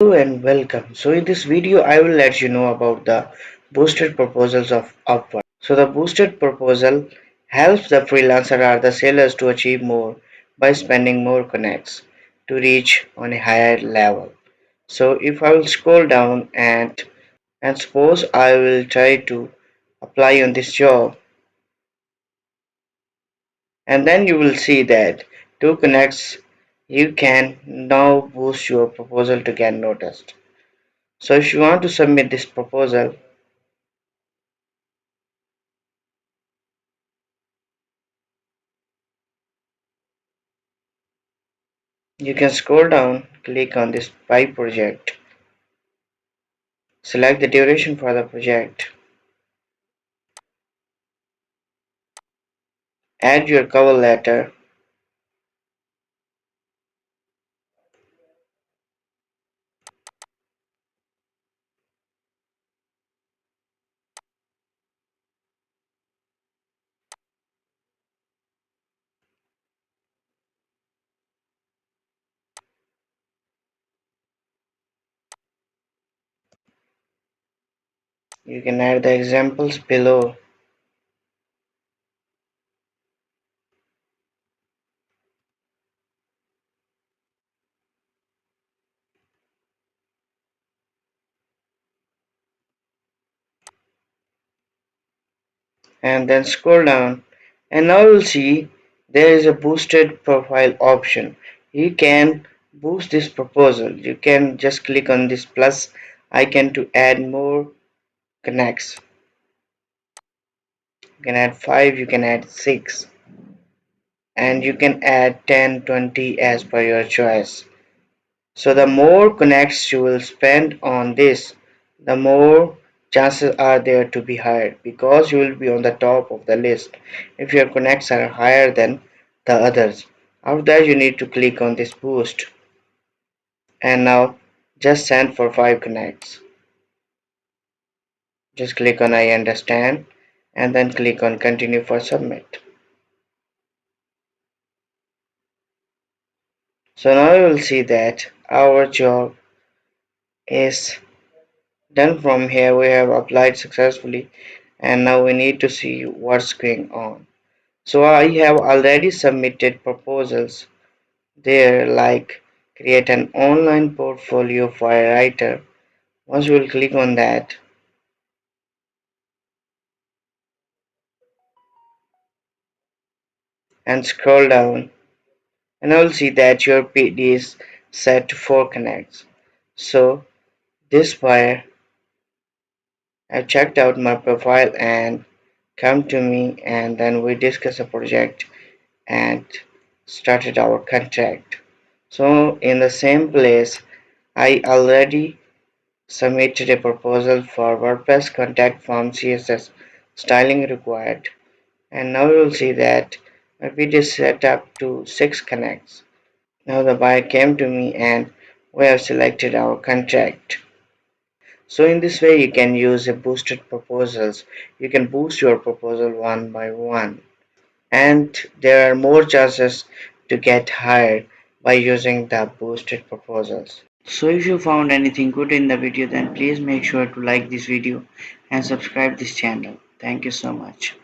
Hello and welcome. So in this video I will let you know about the boosted proposals of Upwork. So the boosted proposal helps the freelancer or the sellers to achieve more by spending more connects to reach on a higher level. So if I will scroll down and suppose I will try to apply on this job, and then you will see that two connects you can now boost your proposal to get noticed. So if you want to submit this proposal, you can scroll down, click on this by project, select the duration for the project, add your cover letter, you can add the examples below, and then scroll down, and now you'll see there is a boosted profile option. You can boost this proposal. You can just click on this plus icon to add more connects. You can add 5, you can add 6, and you can add 10, 20 as per your choice. So the more connects you will spend on this, the more chances are there to be hired, because you will be on the top of the list if your connects are higher than the others. After that you need to click on this boost, and now just send for 5 connects. Just click on I understand and then click on continue for submit. So now you will see that our job is done. From here we have applied successfully, and now we need to see what's going on. So I have already submitted proposals there, like create an online portfolio for a writer. Once you will click on that and scroll down, and I will see that your PD is set to 4 connects. So this buyer have checked out my profile and come to me, and then we discuss a project and started our contract. So in the same place I already submitted a proposal for WordPress contact form CSS styling required, and now you will see that my bid is set up to 6 connects. Now the buyer came to me and we have selected our contract. So in this way you can use a boosted proposals. You can boost your proposal one by one, and there are more chances to get hired by using the boosted proposals. So if you found anything good in the video, then please make sure to like this video and subscribe this channel. Thank you so much.